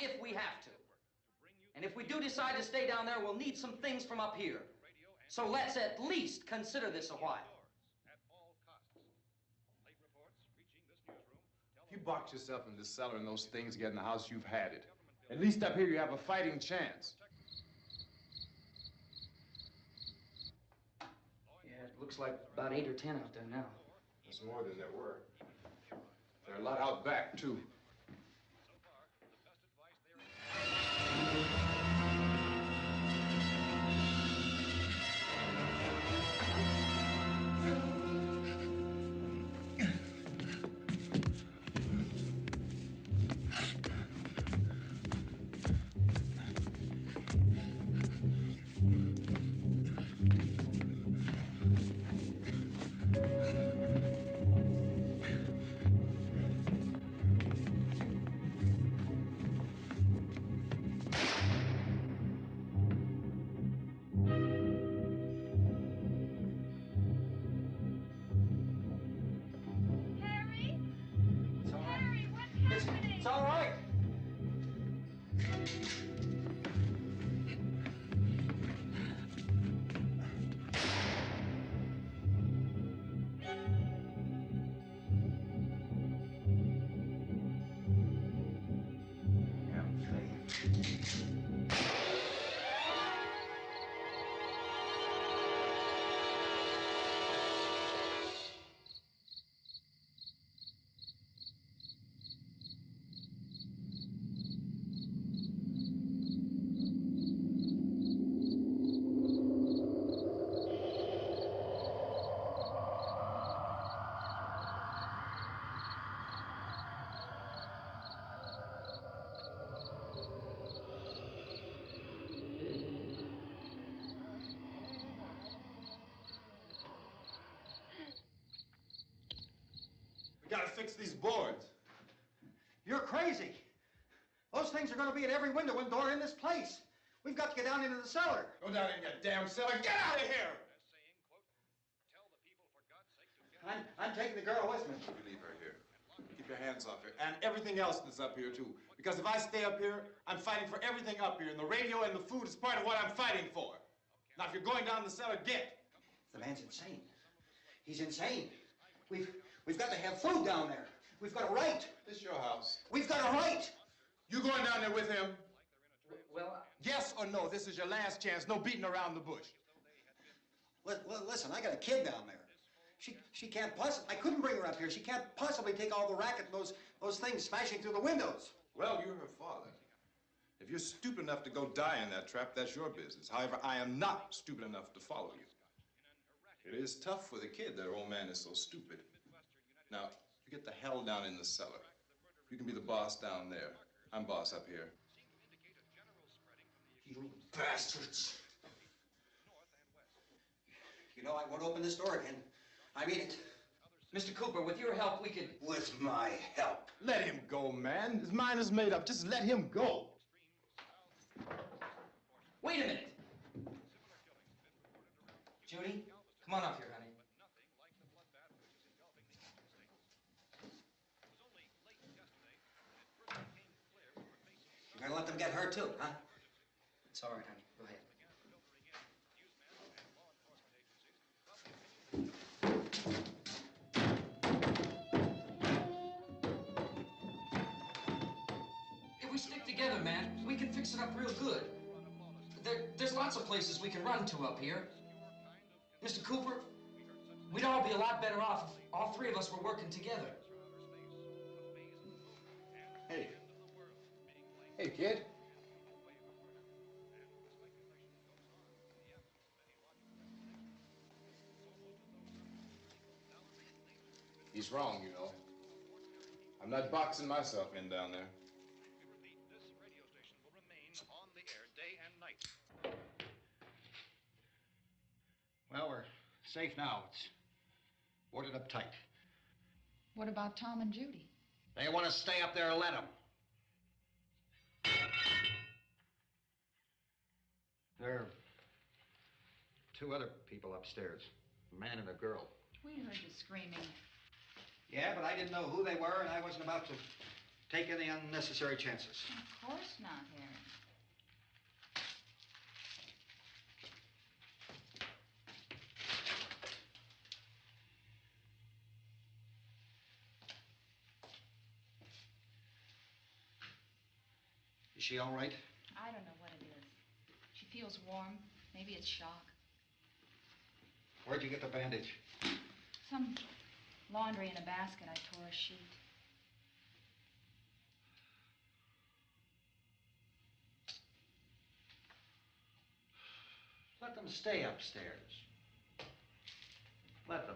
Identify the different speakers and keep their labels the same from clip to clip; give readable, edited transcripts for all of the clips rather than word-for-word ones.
Speaker 1: if we have to. And if we do decide to stay down there, we'll need some things from up here. So let's at least consider this a while.
Speaker 2: If you box yourself in this cellar and those things get in the house, you've had it. At least up here you have a fighting chance.
Speaker 1: Yeah, it looks like about 8 or 10 out there now.
Speaker 2: That's more than there were. There are a lot out back, too.
Speaker 1: It's all right.
Speaker 2: We gotta fix these boards.
Speaker 3: You're crazy. Those things are going to be at every window and door in this place. We've got to get down into the cellar.
Speaker 2: Go down in your damn cellar. Get out of here!
Speaker 3: I'm taking the girl with me.
Speaker 2: You leave her here. Keep your hands off her. And everything else that's up here, too. Because if I stay up here, I'm fighting for everything up here. And the radio and the food is part of what I'm fighting for. Now, if you're going down the cellar, get.
Speaker 3: The man's insane. He's insane. We've got to have food down there. We've got a right.
Speaker 2: This is your house.
Speaker 3: We've got a right.
Speaker 2: You going down there with him?
Speaker 1: Well,
Speaker 2: yes or no? This is your last chance. No beating around the bush.
Speaker 3: Listen, I got a kid down there. She can't possibly. I couldn't bring her up here. She can't possibly take all the racket and those things smashing through the windows.
Speaker 2: Well, you're her father. If you're stupid enough to go die in that trap, that's your business. However, I am not stupid enough to follow you. It is tough for the kid that old man is so stupid. Now, you get the hell down in the cellar. You can be the boss down there. I'm boss up here.
Speaker 3: You bastards. You know, I won't open this door again. I mean it.
Speaker 1: Mr. Cooper, with your help, we could...
Speaker 3: With my help.
Speaker 2: Let him go, man. His mind is made up. Just let him go.
Speaker 1: Wait a minute. Judy, come on up here, honey.
Speaker 3: You're gonna let them get hurt too, huh?
Speaker 1: It's all right, honey. Go ahead. If we stick together, man, we can fix it up real good. There's lots of places we can run to up here. Mr. Cooper, we'd all be a lot better off if all three of us were working together.
Speaker 2: Hey. Hey, kid. He's wrong, you know. I'm not boxing myself in down there.
Speaker 4: This radio station will remain on the air day and night.
Speaker 3: Well, we're safe now. It's boarded up tight.
Speaker 5: What about Tom and Judy?
Speaker 3: They want to stay up there, let them. There are two other people upstairs, a man and a girl.
Speaker 5: We heard you screaming.
Speaker 3: Yeah, but I didn't know who they were, and I wasn't about to take any unnecessary chances.
Speaker 5: Of course not, Harry.
Speaker 3: Is she all right?
Speaker 5: I don't know what it is. She feels warm. Maybe it's shock.
Speaker 3: Where'd you get the bandage?
Speaker 5: Some laundry in a basket. I tore a sheet.
Speaker 3: Let them stay upstairs. Let them.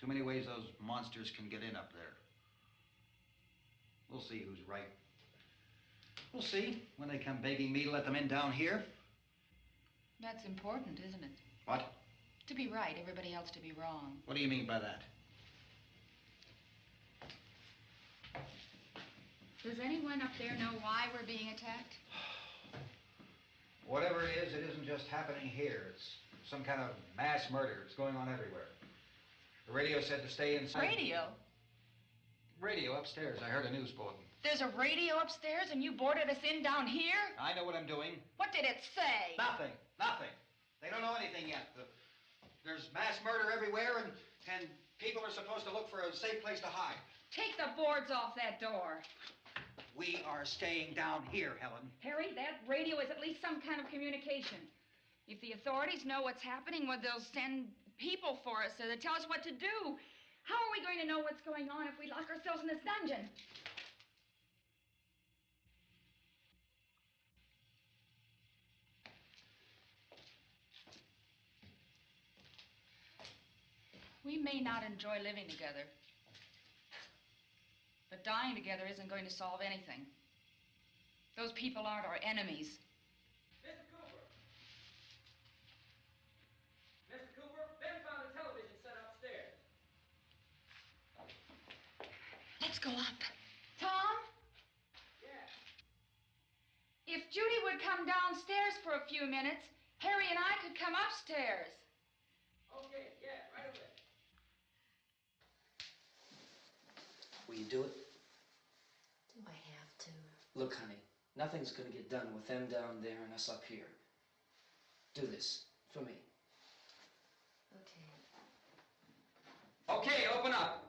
Speaker 3: Too many ways those monsters can get in up there. We'll see who's right. We'll see when they come begging me to let them in down here.
Speaker 5: That's important, isn't it?
Speaker 3: What?
Speaker 5: To be right, everybody else to be wrong.
Speaker 3: What do you mean by that?
Speaker 5: Does anyone up there know why we're being attacked?
Speaker 3: Whatever it isn't just happening here. It's some kind of mass murder. It's going on everywhere. The radio said to stay inside.
Speaker 5: Radio?
Speaker 3: Radio upstairs. I heard a news bulletin.
Speaker 5: There's a radio upstairs and you boarded us in down here?
Speaker 3: I know what I'm doing.
Speaker 5: What did it say?
Speaker 3: Nothing. Nothing. They don't know anything yet. There's mass murder everywhere, and people are supposed to look for a safe place to hide.
Speaker 5: Take the boards off that door.
Speaker 3: We are staying down here, Helen.
Speaker 5: Harry, that radio is at least some kind of communication. If the authorities know what's happening, well, they'll send people for us so they tell us what to do. How are we going to know what's going on if we lock ourselves in this dungeon? We may not enjoy living together, but dying together isn't going to solve anything. Those people aren't our enemies.
Speaker 1: Mr. Cooper! Mr. Cooper, Ben found a television set upstairs.
Speaker 5: Let's go up. Tom?
Speaker 1: Yeah.
Speaker 5: If Judy would come downstairs for a few minutes, Harry and I could come upstairs.
Speaker 1: Okay, yeah, right away.
Speaker 6: Will you do it?
Speaker 7: Do I have to?
Speaker 6: Look, honey, nothing's gonna get done with them down there and us up here. Do this for me.
Speaker 7: Okay.
Speaker 1: Okay, open up.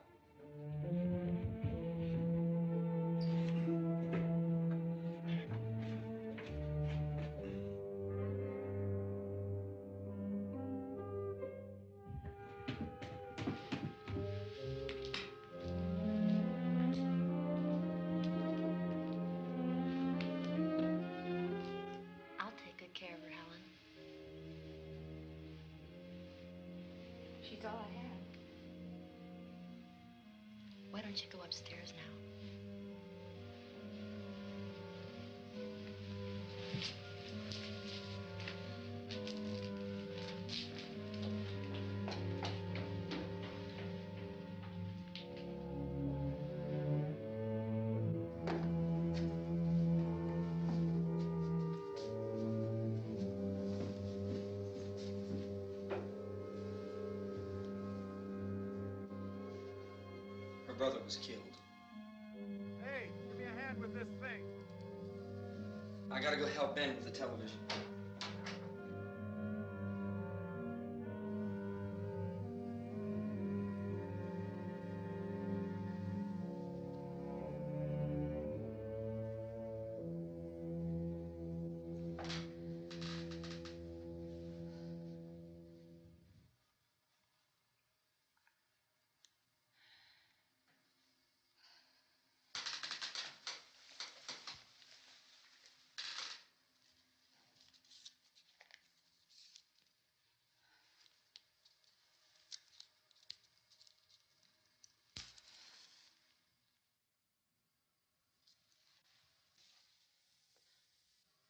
Speaker 7: I'll take good care of her, Helen.
Speaker 5: She's all I have.
Speaker 7: Why don't you go upstairs now?
Speaker 6: Her brother was killed.
Speaker 4: Hey, give me a hand with this thing.
Speaker 6: I gotta go help Ben with the television.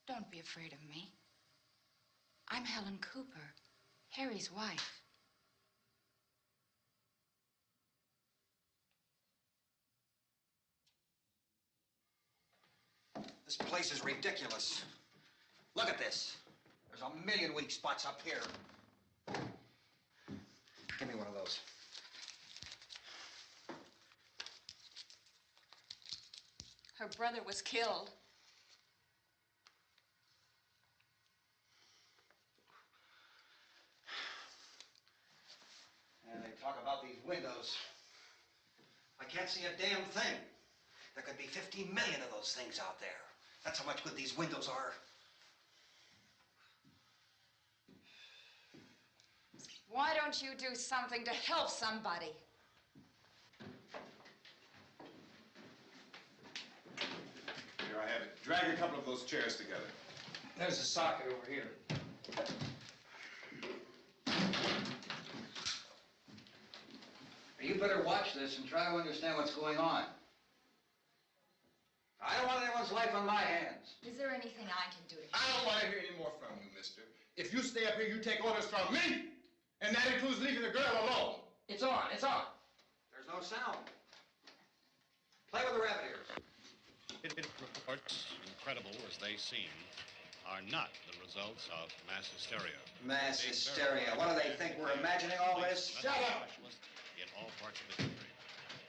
Speaker 5: Don't be afraid of me. I'm Helen Cooper, Harry's wife.
Speaker 3: This place is ridiculous. Look at this. There's a million weak spots up here. Give me one of those.
Speaker 8: Her brother was killed.
Speaker 3: And they talk about these windows. I can't see a damn thing. There could be 15 million of those things out there. That's how much good these windows are.
Speaker 8: Why don't you do something to help somebody?
Speaker 2: Here I have it. Drag a couple of those chairs together.
Speaker 6: There's a socket over here.
Speaker 3: You better watch this and try to understand what's going on. I don't want anyone's life on my hands.
Speaker 8: Is there anything I can do to
Speaker 2: I don't want to hear any more from you, mister. If you stay up here, you take orders from me. And that includes leaving the girl alone.
Speaker 6: It's on, it's on.
Speaker 3: There's no sound. Play with the rabbit ears.
Speaker 4: Reports, incredible as they seem, are not the results of mass hysteria.
Speaker 3: Mass hysteria. What do they think? We're imagining all this? Shut up!
Speaker 4: In all parts of the country.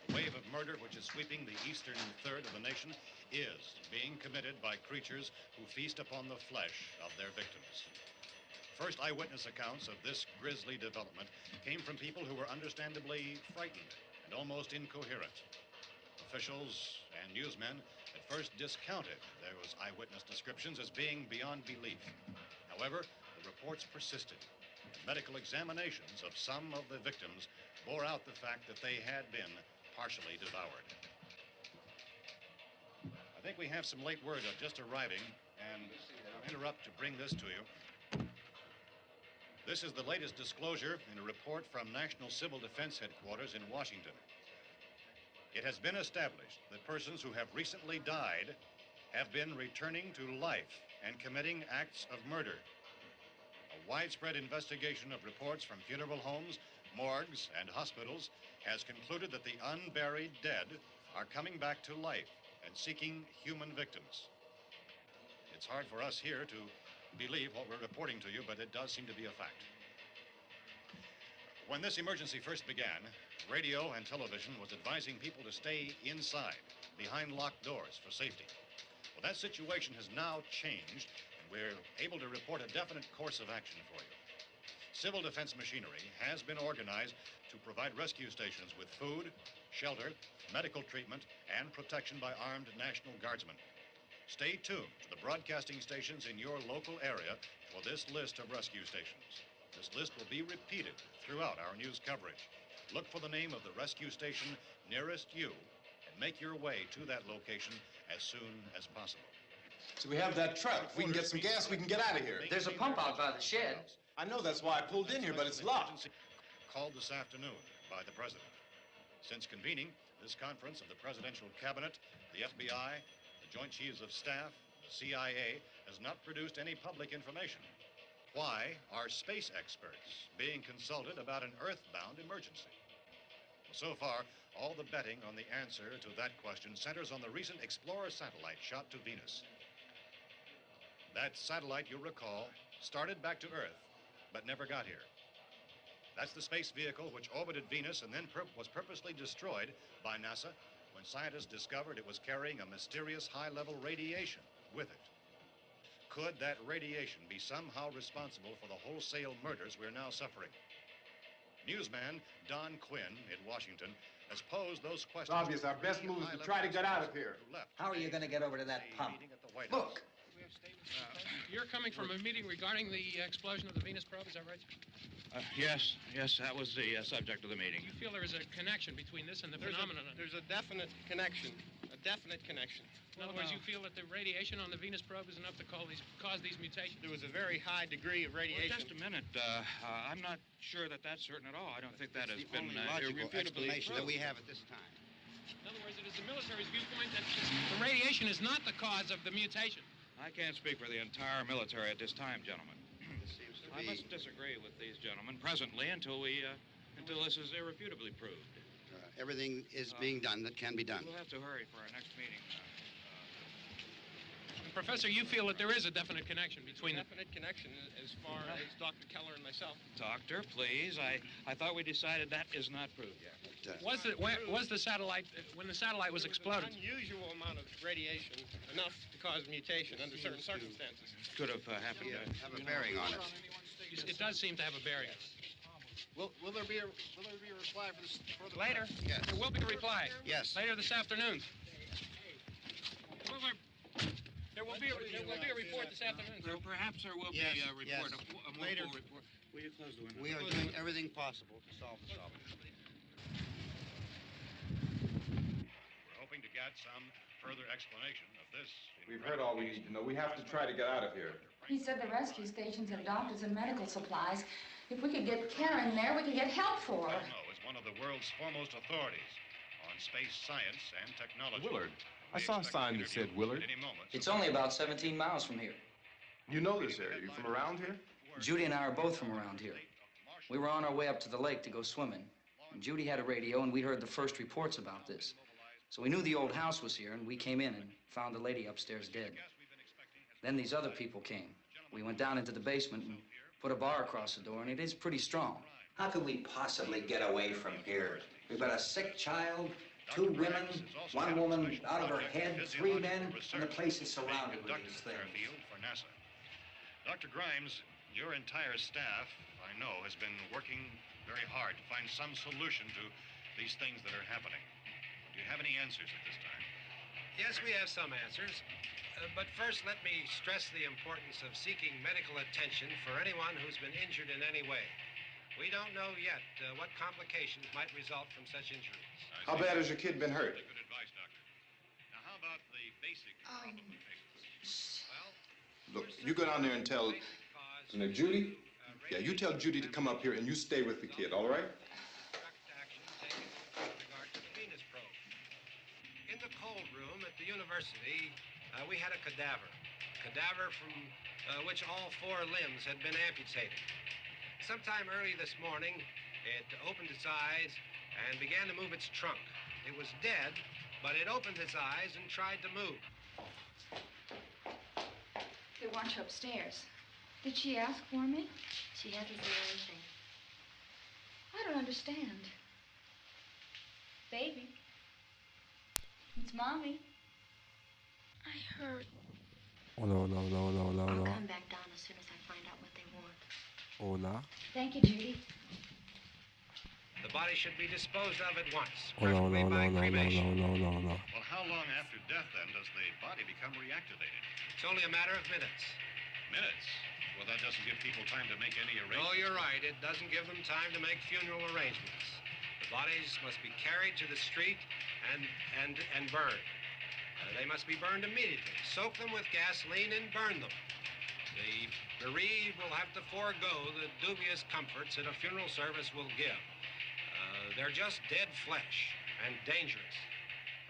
Speaker 4: The wave of murder which is sweeping the eastern third of the nation is being committed by creatures who feast upon the flesh of their victims. First eyewitness accounts of this grisly development came from people who were understandably frightened and almost incoherent. Officials and newsmen at first discounted those eyewitness descriptions as being beyond belief. However, the reports persisted. Medical examinations of some of the victims bore out the fact that they had been partially devoured. I think we have some late word just arriving, and I'll interrupt to bring this to you. This is the latest disclosure in a report from National Civil Defense Headquarters in Washington. It has been established that persons who have recently died have been returning to life and committing acts of murder. A widespread investigation of reports from funeral homes, morgues, and hospitals has concluded that the unburied dead are coming back to life and seeking human victims. It's hard for us here to believe what we're reporting to you, but it does seem to be a fact. When this emergency first began, radio and television was advising people to stay inside, behind locked doors for safety. Well, that situation has now changed, and we're able to report a definite course of action for you. Civil defense machinery has been organized to provide rescue stations with food, shelter, medical treatment, and protection by armed National Guardsmen. Stay tuned to the broadcasting stations in your local area for this list of rescue stations. This list will be repeated throughout our news coverage. Look for the name of the rescue station nearest you and make your way to that location as soon as possible.
Speaker 2: So we have that truck. If we can get some gas, we can get out of here.
Speaker 6: There's a pump out by the shed.
Speaker 2: I know, that's why I pulled in here, but it's locked.
Speaker 4: Called this afternoon by the president. Since convening this conference of the presidential cabinet, the FBI, the Joint Chiefs of Staff, the CIA has not produced any public information. Why are space experts being consulted about an earthbound emergency? Well, so far, all the betting on the answer to that question centers on the recent Explorer satellite shot to Venus. That satellite, you'll recall, started back to Earth, but never got here. That's the space vehicle which orbited Venus and then was purposely destroyed by NASA when scientists discovered it was carrying a mysterious high-level radiation with it. Could that radiation be somehow responsible for the wholesale murders we're now suffering? Newsman Don Quinn in Washington has posed those questions.
Speaker 2: It's obvious our best move is to try to get out of here.
Speaker 3: How are you going to get over to that pump? Look!
Speaker 9: You're coming from a meeting regarding the explosion of the Venus probe, is that right?
Speaker 10: Yes, that was the subject of the meeting.
Speaker 9: You feel there is a connection between this and the phenomenon?
Speaker 11: There's a definite connection.
Speaker 9: In other words, you feel that the radiation on the Venus probe is enough to cause these mutations?
Speaker 11: There was a very high degree of radiation.
Speaker 10: Well, just a minute. I'm not sure that that's certain at all. I don't think that has
Speaker 11: the
Speaker 10: been
Speaker 11: only logical
Speaker 10: irrefutably
Speaker 11: explanation that
Speaker 10: proved.
Speaker 11: we have at this time.
Speaker 9: In other words, it is the military's viewpoint that the radiation is not the cause of the mutation.
Speaker 10: I can't speak for the entire military at this time, gentlemen.
Speaker 11: This seems to
Speaker 10: I
Speaker 11: be...
Speaker 10: must disagree with these gentlemen presently until this is irrefutably proved.
Speaker 11: everything is being done that can be done.
Speaker 10: We'll have to hurry for our next meeting.
Speaker 9: Professor, you feel that there is a definite connection between them.
Speaker 11: Definite connection as far as Dr. Keller and myself.
Speaker 10: Doctor, please. I thought we decided that is not proved yet.
Speaker 9: Was the satellite, when the satellite was exploded?
Speaker 11: An unusual amount of radiation, enough to cause mutation under certain circumstances.
Speaker 10: Could have happened.
Speaker 11: Have a bearing on it.
Speaker 9: It does seem to have a bearing.
Speaker 11: Will there be a reply for the
Speaker 9: Later?
Speaker 11: Yes.
Speaker 9: There will be a reply.
Speaker 11: Yes.
Speaker 9: Later this afternoon. There will be a report this afternoon.
Speaker 10: Perhaps there will
Speaker 11: Yes,
Speaker 10: be a report,
Speaker 11: yes.
Speaker 10: a more
Speaker 11: Later.
Speaker 10: full report. Will you close the window?
Speaker 11: We are doing everything possible to solve the problem.
Speaker 4: We're hoping to get some further explanation of this.
Speaker 2: We've heard all we need to know. We have to try to get out of here.
Speaker 5: He said the rescue stations have doctors and medical supplies. If we could get care in there, we could get help for her.
Speaker 4: Well, no, it's one of the world's foremost authorities on space science and technology.
Speaker 2: Willard. I saw a sign that said Willard.
Speaker 6: It's only about 17 miles from here.
Speaker 2: You know this area. You from around here?
Speaker 6: Judy and I are both from around here. We were on our way up to the lake to go swimming. And Judy had a radio, and we heard the first reports about this. So we knew the old house was here, and we came in and found the lady upstairs dead. Then these other people came. We went down into the basement and put a bar across the door, and it is pretty strong.
Speaker 3: How could we possibly get away from here? We've got a sick child, 2 women, 1 woman out of her head, 3 men, and the place is surrounded with these things.
Speaker 4: For NASA. Dr. Grimes, your entire staff, I know, has been working very hard to find some solution to these things that are happening. Do you have any answers at this time?
Speaker 12: Yes, we have some answers. But first, let me stress the importance of seeking medical attention for anyone who's been injured in any way. We don't know yet what complications might result from such injuries.
Speaker 2: How bad has your kid been hurt?
Speaker 4: Good advice, Doctor. Now, how about the basic complications? Well,
Speaker 2: Look, you go down there and tell... Now, Judy? Yeah, you tell Judy to come up here and you stay with the kid, all right?
Speaker 12: In the cold room at the university, we had a cadaver from which all 4 limbs had been amputated. Sometime early this morning, it opened its eyes and began to move its trunk. It was dead, but it opened its eyes and tried to move.
Speaker 5: They want you upstairs. Did she ask for me?
Speaker 7: She hasn't said anything.
Speaker 5: I don't understand. Baby. It's Mommy. I heard.
Speaker 7: I'll come back down as soon as I find out what they want.
Speaker 13: Hola.
Speaker 5: Thank you, Judy.
Speaker 12: The body should be disposed of at once.
Speaker 4: Well, how long after death, then, does the body become reactivated?
Speaker 12: It's only a matter of minutes.
Speaker 4: Minutes? Well, that doesn't give people time to make any arrangements.
Speaker 12: No, you're right. It doesn't give them time to make funeral arrangements. The bodies must be carried to the street and burned. They must be burned immediately. Soak them with gasoline and burn them. The bereaved will have to forego the dubious comforts that a funeral service will give. They're just dead flesh and dangerous.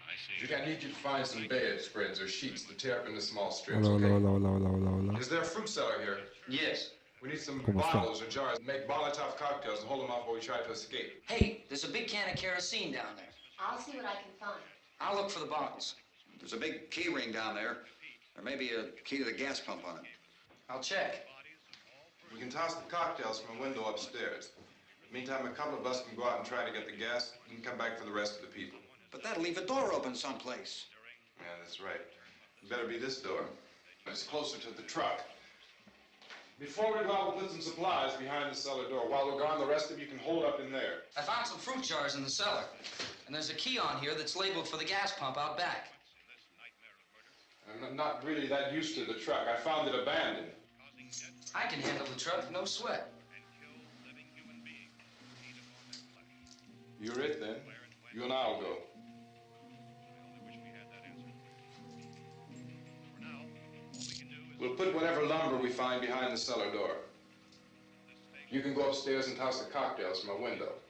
Speaker 4: I see.
Speaker 2: Judy, I need you to find some bedspreads or sheets to tear up into small strips,
Speaker 13: Hola,
Speaker 2: okay?
Speaker 13: hola.
Speaker 2: Is there a fruit cellar here?
Speaker 6: Yes.
Speaker 2: We need some
Speaker 13: ¿Cómo está?
Speaker 2: bottles or jars. Make Molotov cocktails and hold them off while we try to escape.
Speaker 6: Hey, there's a big can of kerosene down there.
Speaker 7: I'll see what I can find.
Speaker 6: I'll look for the bottles.
Speaker 3: There's a big key ring down there. There may be a key to the gas pump on it.
Speaker 6: I'll check.
Speaker 2: We can toss the cocktails from a window upstairs. Meantime, a couple of us can go out and try to get the gas and come back for the rest of the people.
Speaker 3: But that'll leave a door open someplace.
Speaker 2: Yeah, that's right. It better be this door. It's closer to the truck. Before we go out, we'll put some supplies behind the cellar door. While we're gone, the rest of you can hold up in there.
Speaker 6: I found some fruit jars in the cellar. And there's a key on here that's labeled for the gas pump out back.
Speaker 2: I'm not really that used to the truck. I found it abandoned.
Speaker 6: I can handle the truck, no sweat.
Speaker 2: You're it, then. You and I'll go. We'll put whatever lumber we find behind the cellar door. You can go upstairs and toss the cocktails from a window.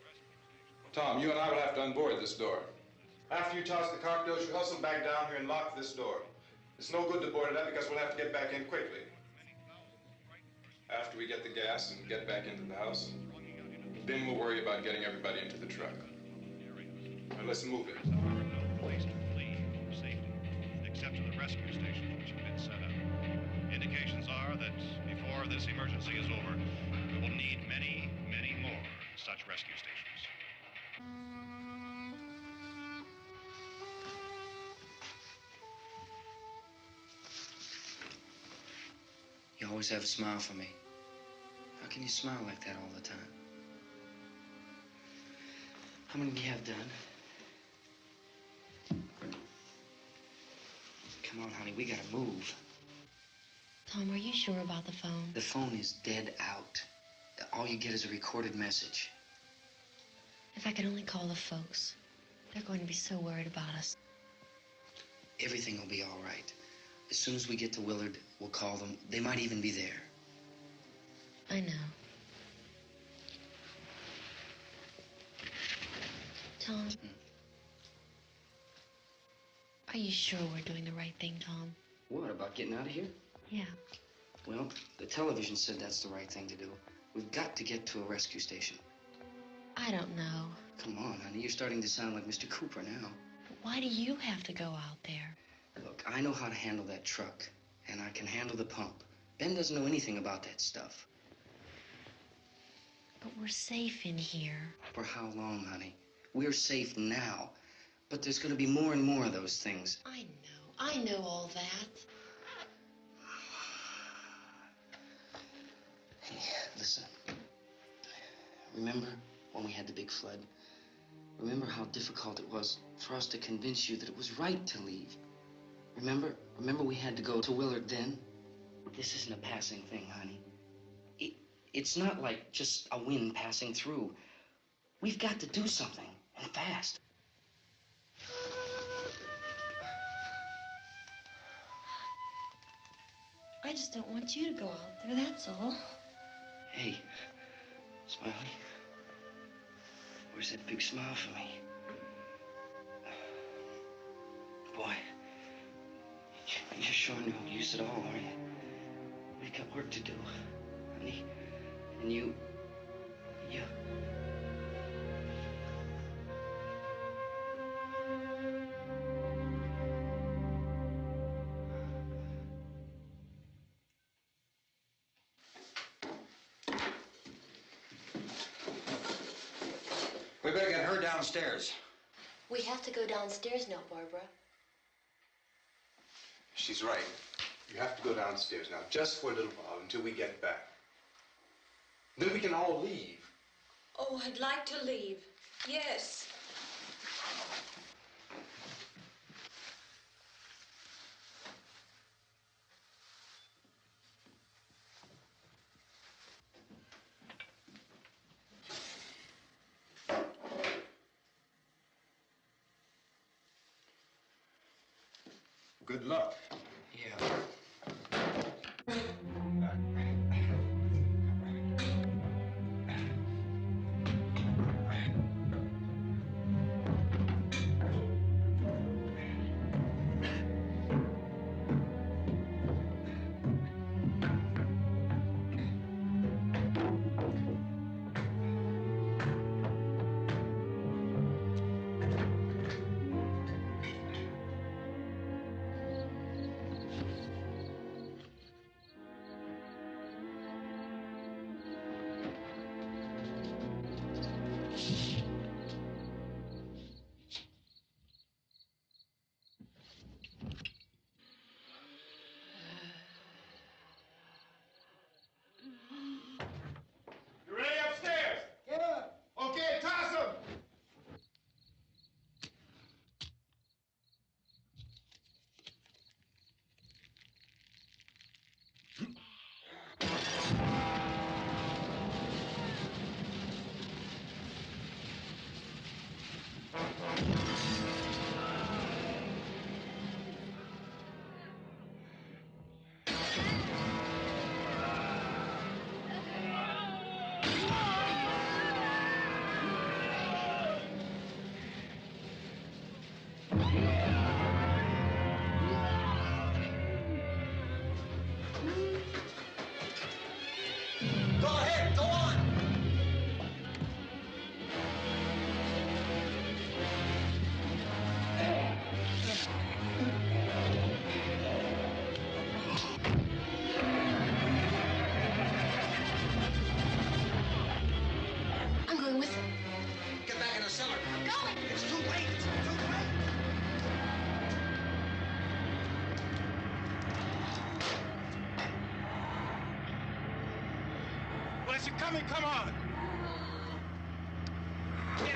Speaker 2: Tom, you and I will have to unboard this door. After you toss the cocktails, you hustle back down here and lock this door. It's no good to board it up because we'll have to get back in quickly. After we get the gas and get back into the house, then we'll worry about getting everybody into the truck. Now let's move it.
Speaker 4: No place to flee for safety, except to the rescue stations which have been set up. before this emergency is over, we will need many, many more such rescue stations.
Speaker 6: You always have a smile for me. How can you smile like that all the time? How many do you have done? Come on, honey, we gotta move.
Speaker 7: Tom, are you sure about the phone?
Speaker 6: The phone is dead out. All you get is a recorded message.
Speaker 7: If I could only call the folks. They're going to be so worried about us.
Speaker 6: Everything will be all right. As soon as we get to Willard, we'll call them. They might even be there.
Speaker 7: I know. Tom, are you sure we're doing the right thing, Tom?
Speaker 6: What, about getting out of here?
Speaker 7: Yeah.
Speaker 6: Well, the television said that's the right thing to do. We've got to get to a rescue station.
Speaker 7: I don't know.
Speaker 6: Come on, honey, you're starting to sound like Mr. Cooper now.
Speaker 7: But why do you have to go out there?
Speaker 6: Look, I know how to handle that truck, and I can handle the pump. Ben doesn't know anything about that stuff.
Speaker 7: But we're safe in here.
Speaker 6: For how long, honey? We're safe now. But there's going to be more and more of those things.
Speaker 7: I know all that.
Speaker 6: Hey, listen. Remember when we had the big flood? Remember how difficult it was for us to convince you that it was right to leave? Remember we had to go to Willard then? This isn't a passing thing, honey. It's not like just a wind passing through. We've got to do something, and fast.
Speaker 7: I just don't want you to go out there, that's all.
Speaker 6: Hey, Smiley, where's that big smile for me? Boy, you're showing no use at all, aren't you? We've got work to do, honey. And you...
Speaker 3: We better get her downstairs.
Speaker 7: We have to go downstairs now, Barbara.
Speaker 2: She's right. You have to go downstairs now, just for a little while, until we get back. Then we can all leave.
Speaker 8: Oh, I'd like to leave. Yes.
Speaker 2: Good luck.
Speaker 6: Yeah.
Speaker 2: You ready upstairs? Yeah. Okay, toss 'em.
Speaker 3: Go ahead, go on.
Speaker 2: unless you're coming, come on. Get in.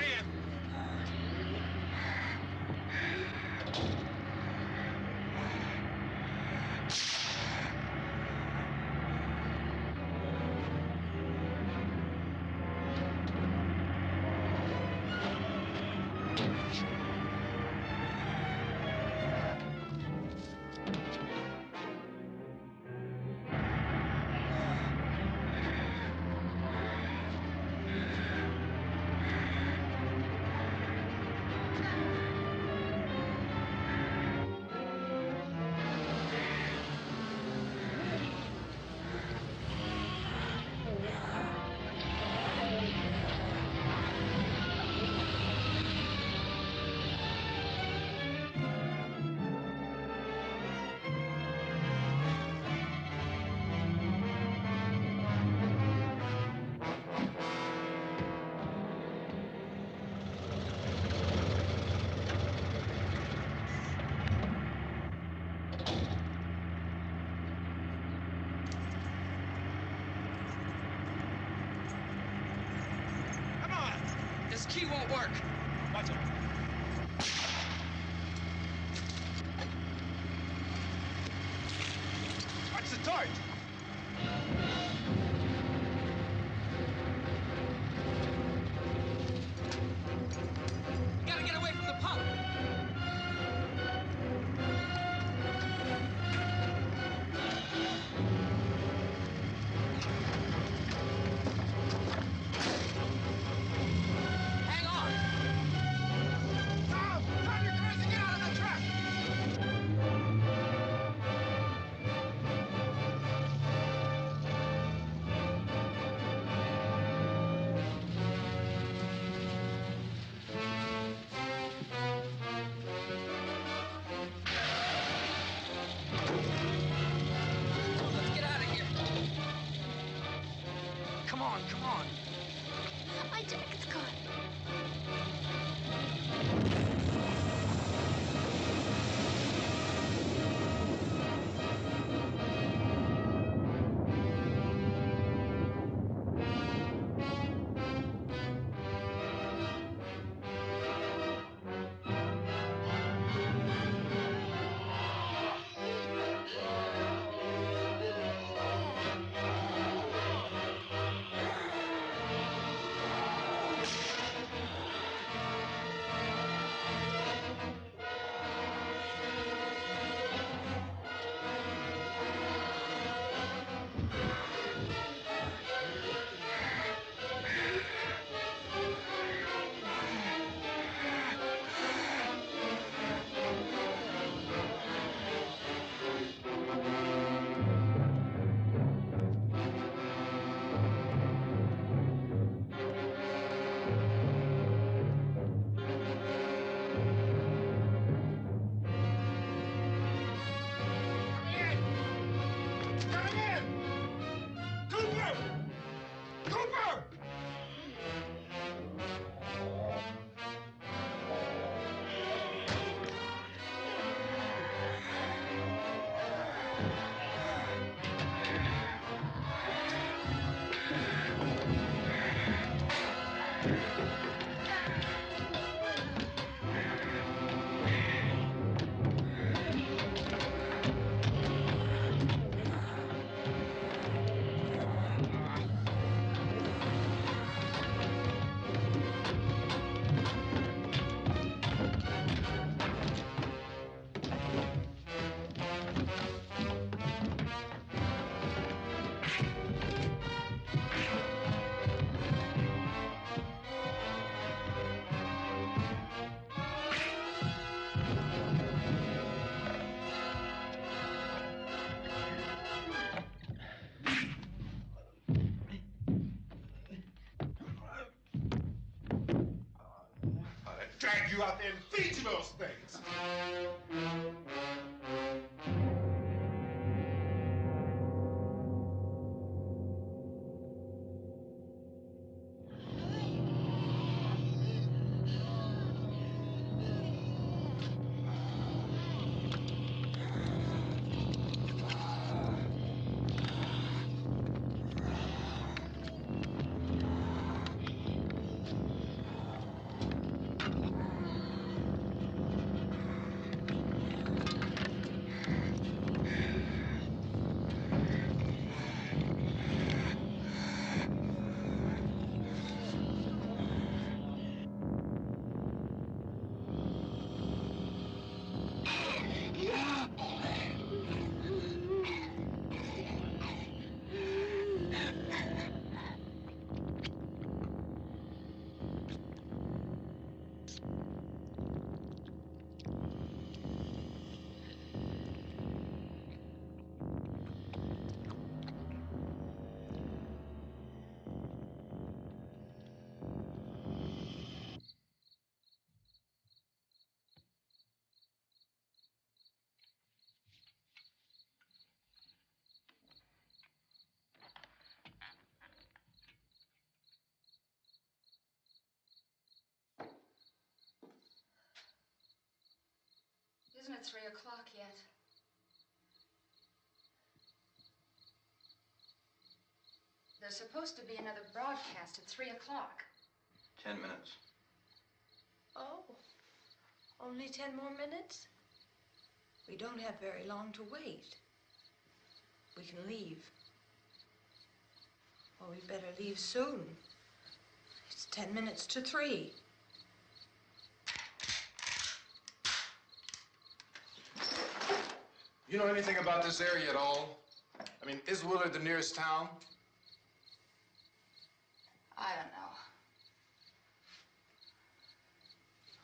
Speaker 1: This key won't work.
Speaker 2: Watch it. Watch the torch.
Speaker 1: We gotta get away from the pump. Hang on.
Speaker 2: Tom, you're crazy. Get out of the truck.
Speaker 1: Let's get out of here. Come on, come on.
Speaker 7: My jacket's caught.
Speaker 2: Drag you out there and feed you those things.
Speaker 5: Isn't it 3 o'clock yet? There's supposed to be another broadcast at 3 o'clock.
Speaker 13: 10 minutes.
Speaker 14: Oh, only 10 more minutes? We don't have very long to wait. We can leave. Well, we better leave soon. It's 10 minutes to 3.
Speaker 2: You know anything about this area at all? I mean, is Willard the nearest town?
Speaker 5: I don't know.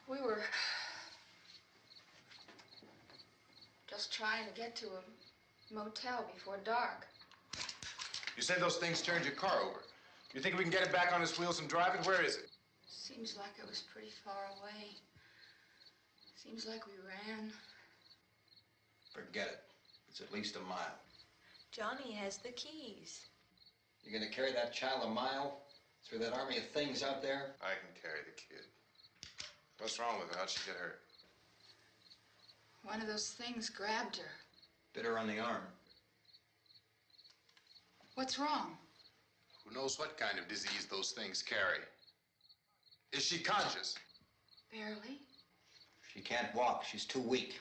Speaker 5: We were just trying to get to a motel before dark.
Speaker 2: You say those things turned your car over. You think we can get it back on its wheels and drive it? Where is it?
Speaker 5: Seems like it was pretty far away. Seems like we ran.
Speaker 13: Forget it. It's at least a mile.
Speaker 14: Johnny has the keys.
Speaker 13: You're gonna carry that child a mile through that army of things out there?
Speaker 2: I can carry the kid. What's wrong with her? How'd she get hurt?
Speaker 5: One of those things grabbed her.
Speaker 13: Bit her on the arm.
Speaker 5: What's wrong?
Speaker 2: Who knows what kind of disease those things carry? Is she conscious?
Speaker 5: Barely.
Speaker 13: She can't walk. She's too weak.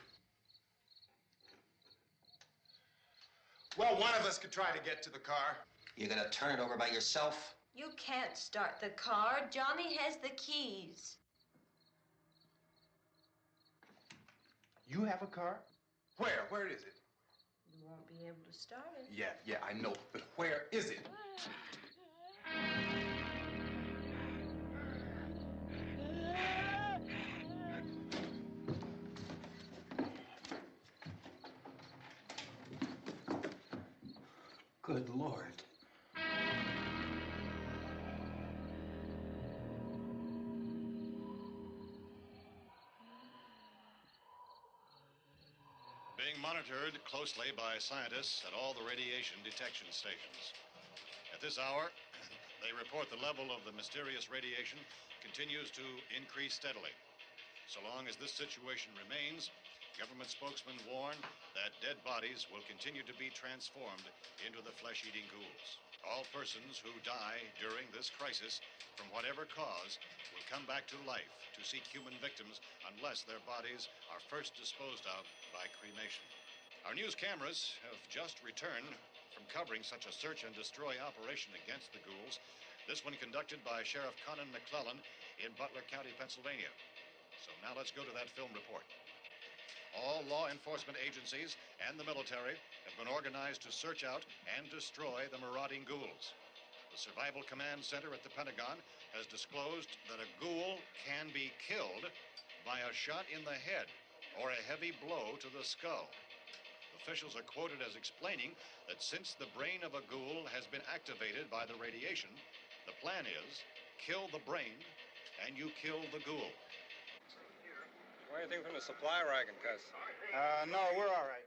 Speaker 2: Well, one of us could try to get to the car.
Speaker 13: You gonna turn it over by yourself?
Speaker 14: You can't start the car. Johnny has the keys.
Speaker 2: You have a car? Where? Where is it?
Speaker 14: You won't be able to start it.
Speaker 2: Yeah, I know. But where is it?
Speaker 13: Good Lord.
Speaker 4: Being monitored closely by scientists at all the radiation detection stations. At this hour, they report the level of the mysterious radiation continues to increase steadily. So long as this situation remains, government spokesmen warn that dead bodies will continue to be transformed into the flesh-eating ghouls. All persons who die during this crisis, from whatever cause, will come back to life to seek human victims unless their bodies are first disposed of by cremation. Our news cameras have just returned from covering such a search and destroy operation against the ghouls, this one conducted by Sheriff Conan McClellan in Butler County, Pennsylvania. So now let's go to that film report. All law enforcement agencies and the military have been organized to search out and destroy the marauding ghouls. The Survival Command Center at the Pentagon has disclosed that a ghoul can be killed by a shot in the head or a heavy blow to the skull. Officials are quoted as explaining that since the brain of a ghoul has been activated by the radiation, the plan is kill the brain and you kill the ghoul.
Speaker 12: Anything from the supply wagon, Cuss?
Speaker 15: No, we're all right.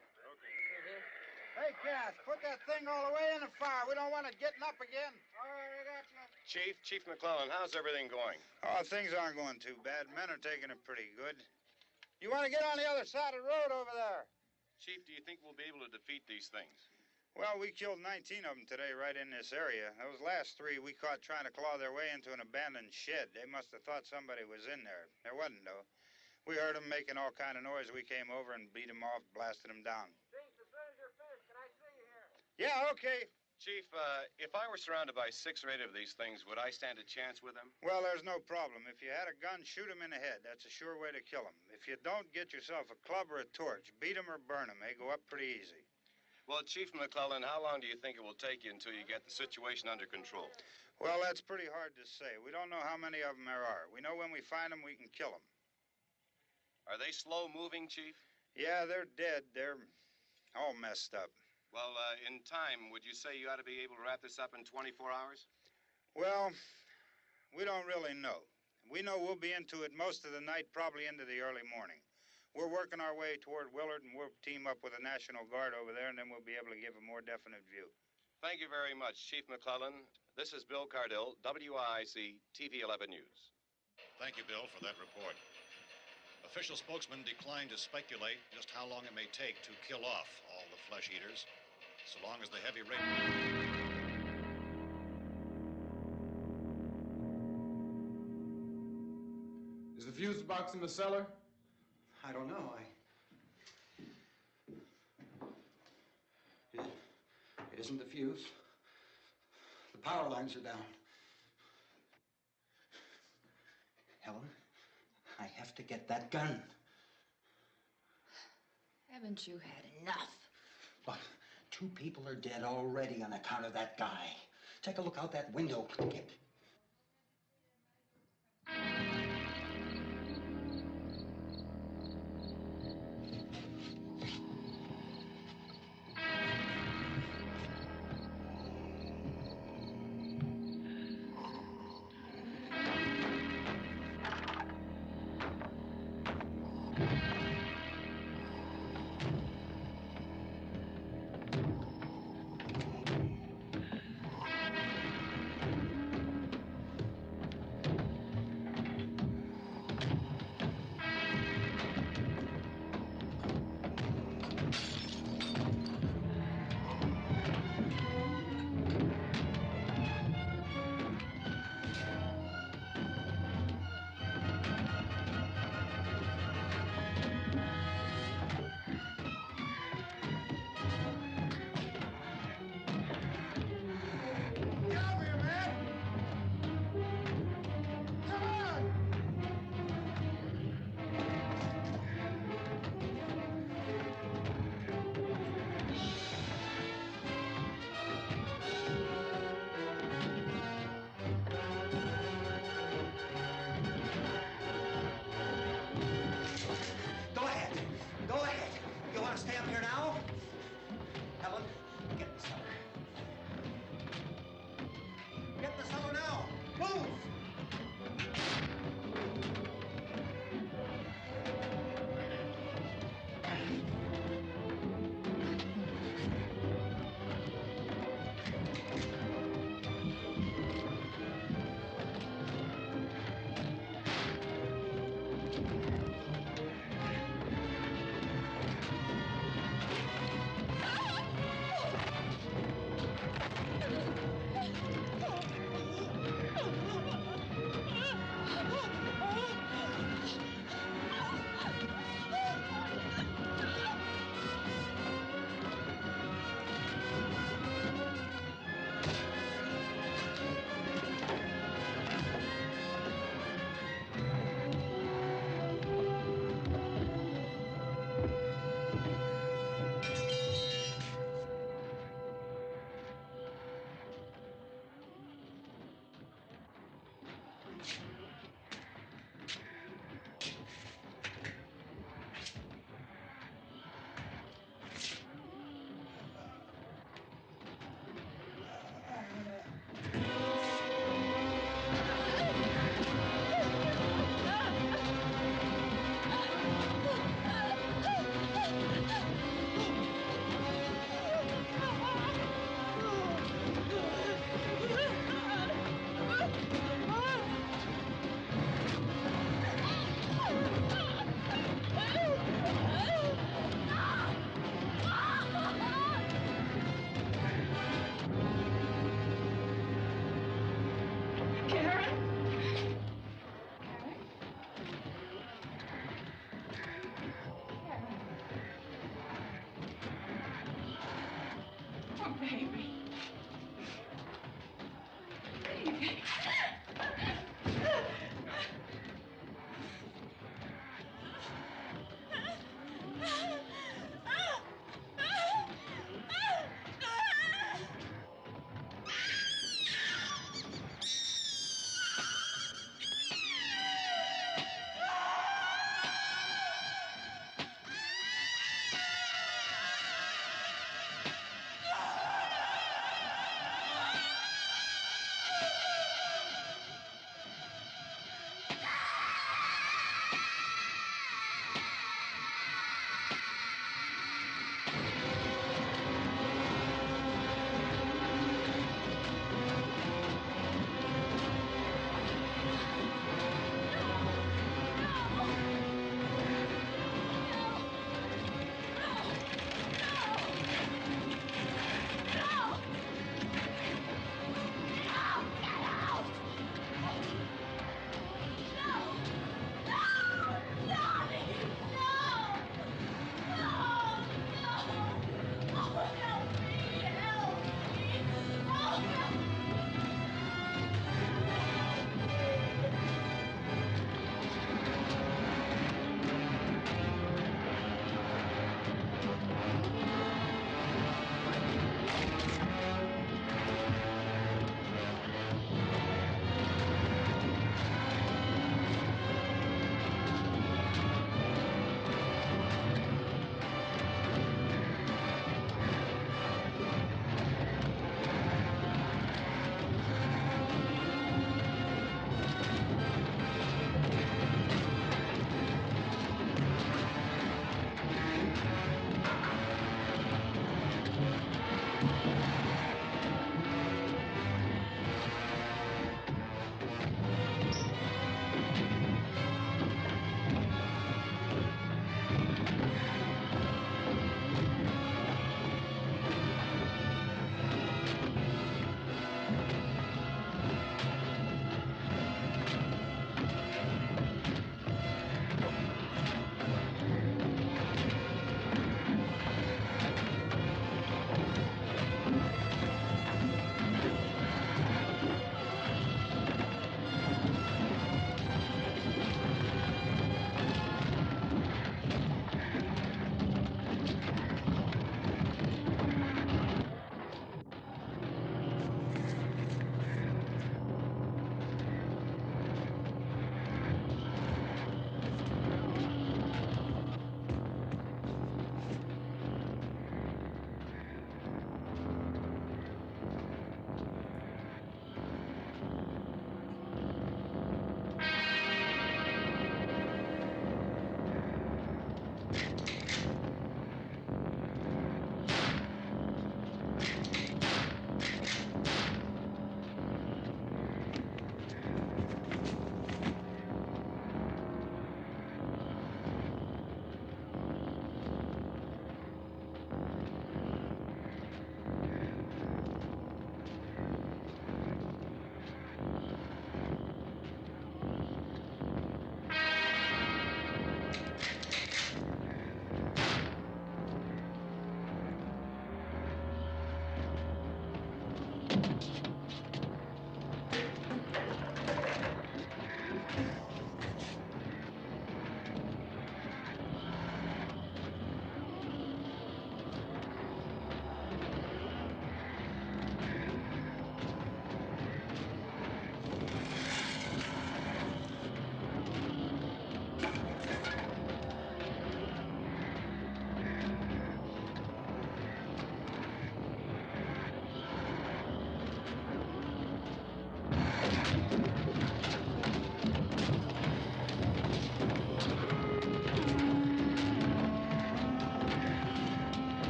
Speaker 15: Hey, Cass, put that thing all the way in the fire. We don't want it getting up again. All right, I got you.
Speaker 12: Chief McClellan, how's everything going?
Speaker 15: Oh, things aren't going too bad. Men are taking it pretty good. You want to get on the other side of the road over there?
Speaker 12: Chief, do you think we'll be able to defeat these things?
Speaker 15: Well, we killed 19 of them today right in this area. Those last 3 we caught trying to claw their way into an abandoned shed. They must have thought somebody was in there. There wasn't, though. We heard them making all kind of noise. We came over and beat them off, blasted them down.
Speaker 16: Chief, as soon as you're finished, can I see you here?
Speaker 15: Yeah, okay.
Speaker 12: Chief, if I were surrounded by 6 or 8 of these things, would I stand a chance with them?
Speaker 15: Well, there's no problem. If you had a gun, shoot them in the head. That's a sure way to kill them. If you don't, get yourself a club or a torch. Beat them or burn them. They go up pretty easy.
Speaker 12: Well, Chief McClellan, how long do you think it will take you until you get the situation under control?
Speaker 15: Well, that's pretty hard to say. We don't know how many of them there are. We know when we find them, we can kill them.
Speaker 12: Are they slow-moving, Chief?
Speaker 15: Yeah, they're dead. They're all messed up.
Speaker 12: Well, in time, would you say you ought to be able to wrap this up in 24 hours?
Speaker 15: Well, we don't really know. We know we'll be into it most of the night, probably into the early morning. We're working our way toward Willard, and we'll team up with the National Guard over there, and then we'll be able to give a more definite view.
Speaker 12: Thank you very much, Chief McClellan. This is Bill Cardill, WIC TV 11 News.
Speaker 4: Thank you, Bill, for that report. Official spokesman declined to speculate just how long it may take to kill off all the flesh eaters, so long as the heavy rain...
Speaker 2: Is the fuse box in the cellar?
Speaker 3: I don't know. It isn't the fuse. The power lines are down. Helen, I have to get that gun.
Speaker 8: Haven't you had enough?
Speaker 3: But 2 people are dead already on account of that guy. Take a look out that window.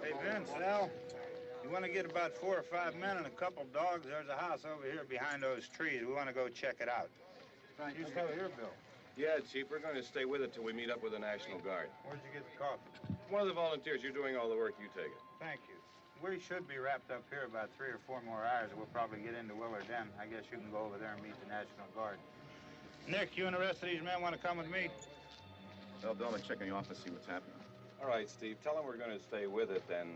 Speaker 15: Hey, Vince, Al, you want to get about 4 or 5 men and a couple dogs? There's a house over here behind those trees. We want to go check it out. You still here, Bill?
Speaker 17: Yeah, Chief, we're going to stay with it till we meet up with the National Guard.
Speaker 15: Where'd you get the coffee?
Speaker 17: One of the volunteers. You're doing all the work. You take it.
Speaker 15: Thank you. We should be wrapped up here about 3 or 4 more hours. We'll probably get into Willard then. I guess you can go over there and meet the National Guard. Nick, you and the rest of these men want to come with me?
Speaker 17: Well, Bill, I'll check in the office, see what's happening. All right, Steve. Tell them we're going to stay with it, and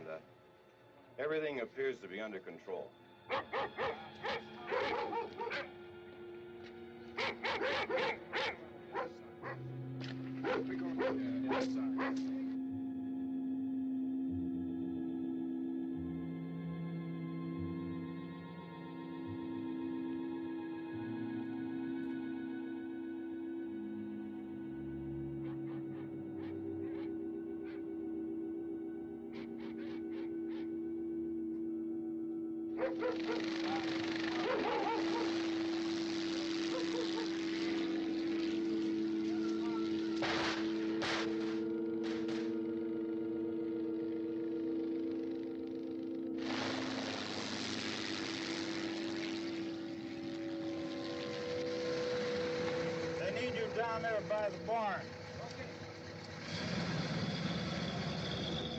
Speaker 17: everything appears to be under control.
Speaker 15: They need you down there by the barn.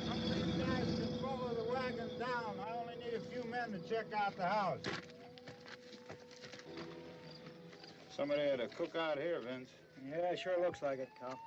Speaker 15: Some of these guys can follow the wagon down. I only need a few men to check out the house. Somebody had a cookout here, Vince.
Speaker 3: Yeah, sure looks like it, Cal.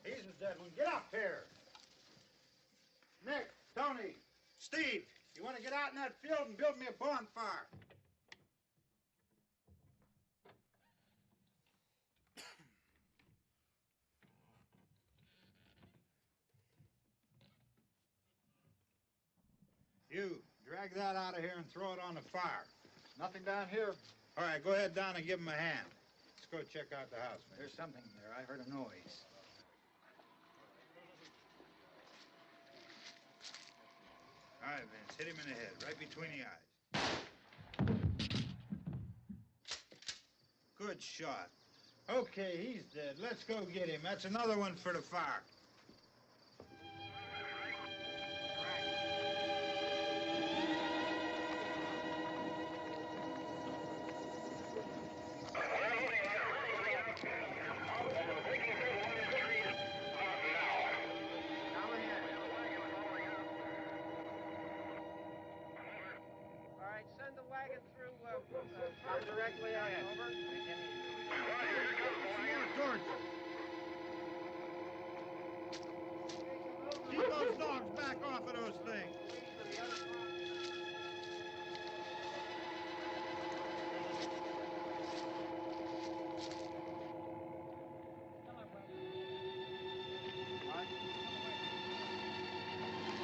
Speaker 15: He's a dead one. Get up here. Nick, Tony, Steve, you want to get out in that field and build me a bonfire? You, drag that out of here and throw it on the fire.
Speaker 3: Nothing down here.
Speaker 15: All right, go ahead down and give him a hand. Let's go check out the house, man.
Speaker 3: There's something there. I heard a noise.
Speaker 15: All right, Vince. Hit him in the head, right between the eyes. Good shot. Okay, he's dead. Let's go get him. That's another one for the fire.
Speaker 11: All right, send the wagon through directly ahead. Over.
Speaker 15: Keep those dogs back off of those things.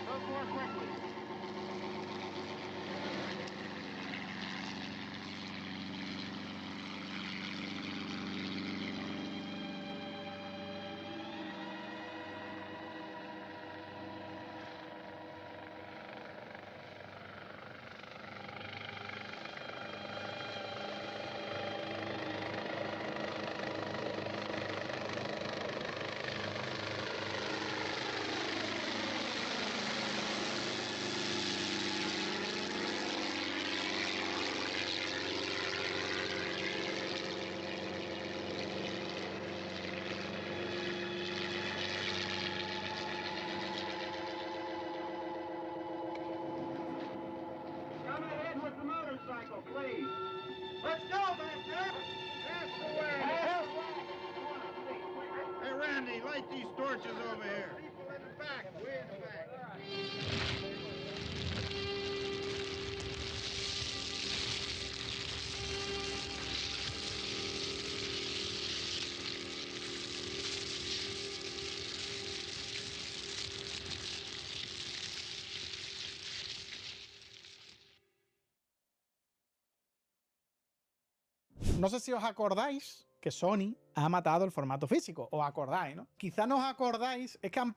Speaker 11: Go more quickly. Come ahead with the motorcycle, please. Let's go back there. That's the way.
Speaker 15: Hey, Randy, light these torches over here. People in the back, way in the back.
Speaker 18: No sé si os acordáis que Sony ha matado el formato físico. ¿Os acordáis, no? Quizá no os acordáis, es que han